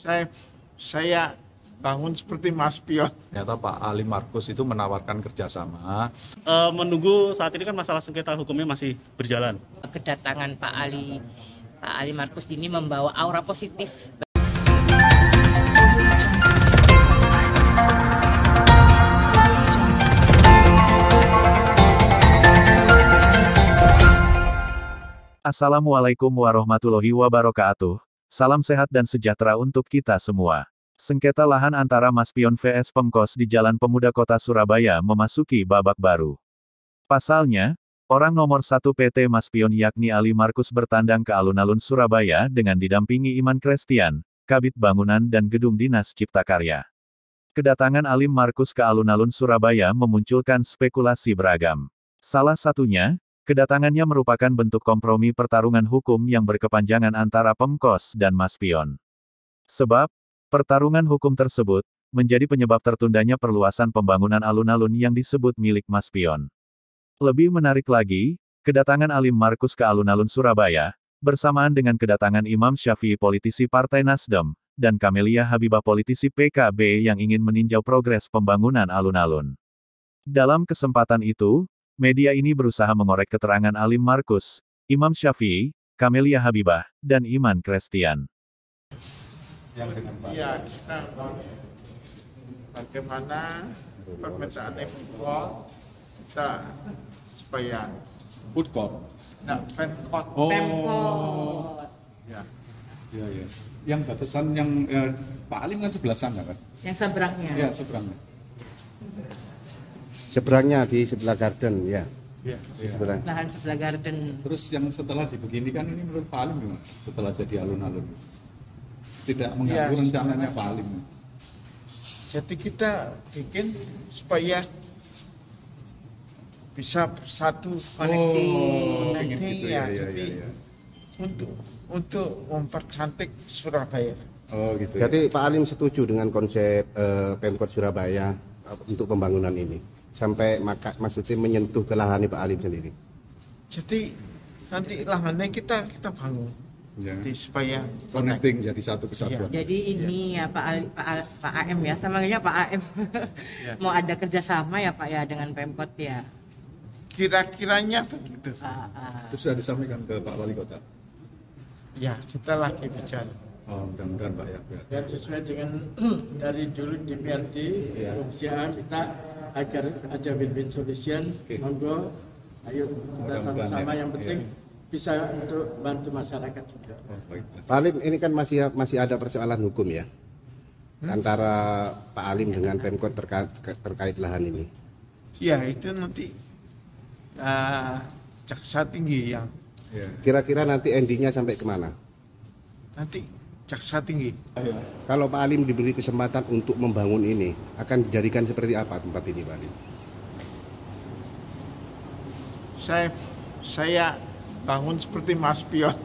saya bangun seperti Mas Pion. Ternyata Pak Ali Markus itu menawarkan kerjasama. Menunggu saat ini kan masalah sengketa hukumnya masih berjalan. Kedatangan Pak Ali Markus ini membawa aura positif. Assalamualaikum warahmatullahi wabarakatuh. Salam sehat dan sejahtera untuk kita semua. Sengketa lahan antara Mas Pion vs Pemkos di Jalan Pemuda Kota Surabaya memasuki babak baru. Pasalnya, orang nomor 1 PT Mas Pion yakni Ali Markus bertandang ke alun-alun Surabaya dengan didampingi Iman Krestian, Kabid Bangunan dan Gedung Dinas Cipta Karya. Kedatangan Ali Markus ke alun-alun Surabaya memunculkan spekulasi beragam. Salah satunya, kedatangannya merupakan bentuk kompromi pertarungan hukum yang berkepanjangan antara Pemkos dan Mas Pion. Sebab, pertarungan hukum tersebut menjadi penyebab tertundanya perluasan pembangunan alun-alun yang disebut milik Mas Pion. Lebih menarik lagi, kedatangan Ali Markus ke alun-alun Surabaya, bersamaan dengan kedatangan Imam Syafi'i politisi Partai Nasdem, dan Camelia Habibah politisi PKB yang ingin meninjau progres pembangunan alun-alun. Dalam kesempatan itu, media ini berusaha mengorek keterangan Ali Markus, Imam Syafi'i, Camelia Habibah, dan Iman Krestian. Ya, kita bagaimana permintaan Pemkot kita supaya Food court. Pemkot. Pemkot. Ya. Iya, iya. Yang batasan yang Pak Ali kan sebelah sana kan? Yang seberangnya. Iya, seberangnya. Seberangnya di sebelah garden, ya. Ya. Di sebelah. Lahan sebelah garden. Terus yang setelah dibeginikan ini menurut Pak Ali gimana? Setelah jadi alun-alun. Tidak mengganggu Ya, rencananya Pak Ali. Jadi kita bikin supaya bisa bersatu Connecting. Gitu ya. ya, Jadi ya. untuk mempercantik Surabaya. Oh gitu. Jadi Pak Alim setuju dengan konsep Pemkot Surabaya untuk pembangunan ini. Sampai maksudnya menyentuh ke lahan Pak Alim sendiri. Jadi nanti lahannya kita bangun. Ya. Jadi supaya Connecting jadi satu kesatuan. Jadi ini ya Pak AM ya, sama manggilnya Pak AM. Ya. Mau ada kerjasama ya Pak ya dengan Pemkot ya. Kira-kiranya begitu. Itu sudah disampaikan ke Pak Wali Kota. Ya, kita lagi bicara. Oh, mudah-mudahan Pak ya. Dan sesuai dengan dari dulu DPRD, Ya. Komisi A kita agar ada win-win solution. Oke. Monggo, ayo kita Mudah-mudahan sama-sama ya. yang penting bisa untuk bantu masyarakat juga. Oh, baik. Pak Alim, ini kan masih ada persoalan hukum ya, antara Pak Alim dengan Pemkot terkait lahan ini. Ya, itu nanti jaksa tinggi yang Ya. Kira-kira nanti endingnya sampai kemana? nanti jaksa tinggi. Kalau Pak Alim diberi kesempatan untuk membangun ini, akan dijadikan seperti apa tempat ini, Pak Alim? Saya bangun seperti Mas Pion.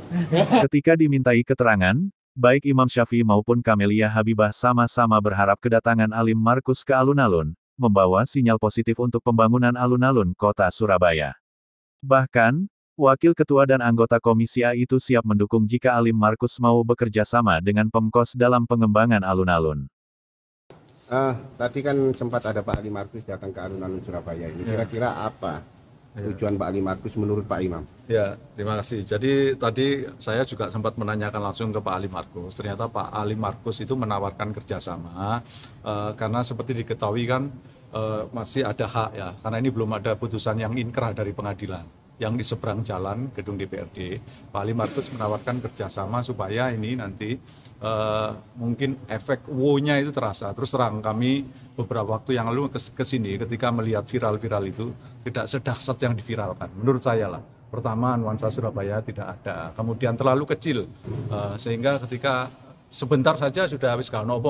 Ketika dimintai keterangan, baik Imam Syafi'i maupun Camelia Habibah sama-sama berharap kedatangan Ali Markus ke alun-alun, membawa sinyal positif untuk pembangunan alun-alun kota Surabaya. Bahkan, Wakil Ketua dan anggota Komisi A itu siap mendukung jika Ali Markus mau bekerja sama dengan Pemkos dalam pengembangan alun-alun. Tadi kan sempat ada Pak Ali Markus datang ke alun-alun Surabaya ini. Ya. Kira-kira apa tujuan Pak Ali Markus menurut Pak Imam? Ya, terima kasih. Jadi tadi saya juga sempat menanyakan langsung ke Pak Ali Markus. Ternyata Pak Ali Markus itu menawarkan kerjasama karena seperti diketahui kan masih ada hak ya. Karena ini belum ada putusan yang inkrah dari pengadilan. Yang di seberang jalan gedung DPRD, Pak Ali Markus menawarkan kerjasama supaya ini nanti mungkin efek wow-nya itu terasa. Terus terang kami beberapa waktu yang lalu ke sini ketika melihat viral-viral itu tidak sedahsyat yang diviralkan. Menurut saya lah, pertama nuansa Surabaya tidak ada, kemudian terlalu kecil sehingga ketika sebentar saja sudah habis gak nemu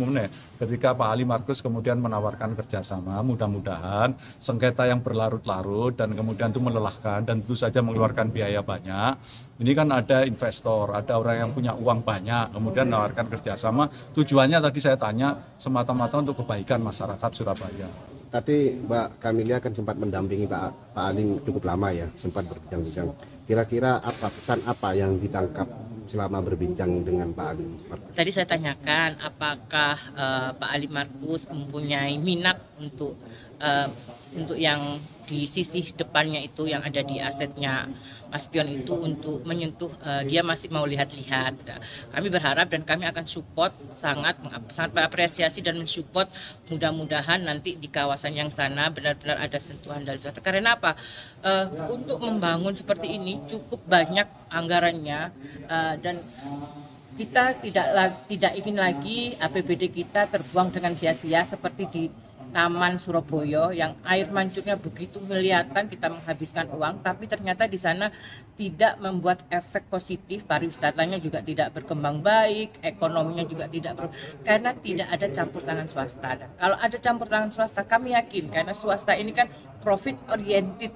meneh. Ketika Pak Ali Markus kemudian menawarkan kerjasama, mudah-mudahan sengketa yang berlarut-larut dan kemudian itu melelahkan dan tentu saja mengeluarkan biaya banyak. Ini kan ada investor, ada orang yang punya uang banyak, kemudian menawarkan kerjasama. Tujuannya tadi saya tanya semata-mata untuk kebaikan masyarakat Surabaya. Tadi Mbak Camelia kan sempat mendampingi Pak Ali cukup lama ya, sempat berbincang-bincang. Kira-kira apa pesan apa yang ditangkap selama berbincang dengan Pak Ali Markus? Tadi saya tanyakan apakah Pak Ali Markus mempunyai minat untuk yang di sisi depannya itu yang ada di asetnya Mas Pion itu untuk menyentuh, dia masih mau lihat-lihat. Kami berharap dan kami akan support, sangat mengapresiasi dan mensupport, mudah-mudahan nanti di kawasan yang sana benar-benar ada sentuhan dari swasta. Karena apa? Untuk membangun seperti ini cukup banyak anggarannya, dan kita tidak ingin lagi APBD kita terbuang dengan sia-sia seperti di Taman Surabaya yang air mancurnya begitu kelihatan, kita menghabiskan uang, tapi ternyata di sana tidak membuat efek positif, pariwisatanya juga tidak berkembang baik, ekonominya juga karena tidak ada campur tangan swasta. Nah, kalau ada campur tangan swasta, kami yakin karena swasta ini kan profit oriented,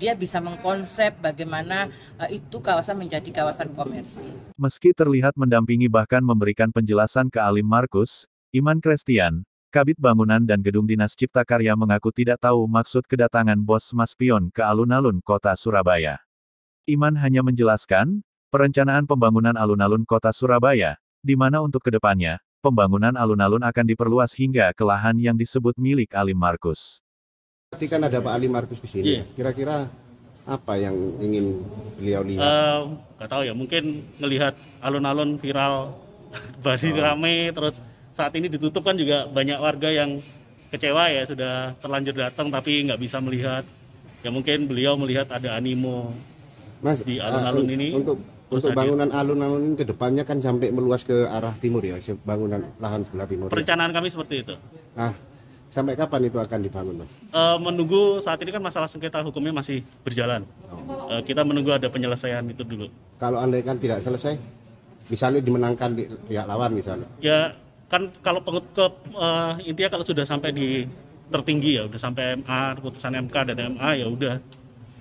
dia bisa mengkonsep bagaimana itu kawasan menjadi kawasan komersil. Meski terlihat mendampingi bahkan memberikan penjelasan ke Ali Markus, Iman Krestian, Kabid Bangunan dan Gedung Dinas Cipta Karya mengaku tidak tahu maksud kedatangan bos Mas Pion ke alun-alun kota Surabaya. Iman hanya menjelaskan, perencanaan pembangunan alun-alun kota Surabaya, di mana untuk kedepannya, pembangunan alun-alun akan diperluas hingga ke lahan yang disebut milik Ali Markus. Tadi kan ada Pak Ali Markus di sini. Kira-kira apa yang ingin beliau lihat? Nggak tahu ya, mungkin ngelihat alun-alun viral, bari rame, terus saat ini ditutup kan juga banyak warga yang kecewa ya, sudah terlanjur datang tapi nggak bisa melihat. Ya mungkin beliau melihat ada animo Mas, di alun-alun ini. Untuk bangunan alun-alun ini ke depannya kan sampai meluas ke arah timur ya, bangunan lahan sebelah timur. Perencanaan kami seperti itu. Nah, sampai kapan itu akan dibangun, Mas? Menunggu, saat ini kan masalah sengketa hukumnya masih berjalan. Kita menunggu ada penyelesaian itu dulu. Kalau andai kan tidak selesai, misalnya dimenangkan di pihak lawan misalnya. Ya kan kalau intinya kalau sudah sampai di tertinggi ya udah sampai MA, keputusan MK dan MA ya udah,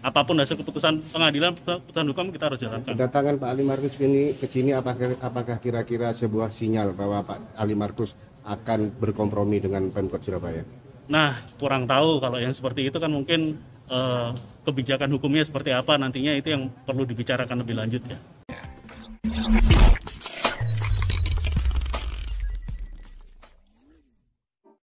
apapun hasil keputusan pengadilan, keputusan hukum kita harus jalankan. Kedatangan Pak Ali Markus ini ke sini apakah kira-kira sebuah sinyal bahwa Pak Ali Markus akan berkompromi dengan Pemkot Surabaya? Nah, kurang tahu kalau yang seperti itu kan mungkin kebijakan hukumnya seperti apa nantinya, itu yang perlu dibicarakan lebih lanjut ya.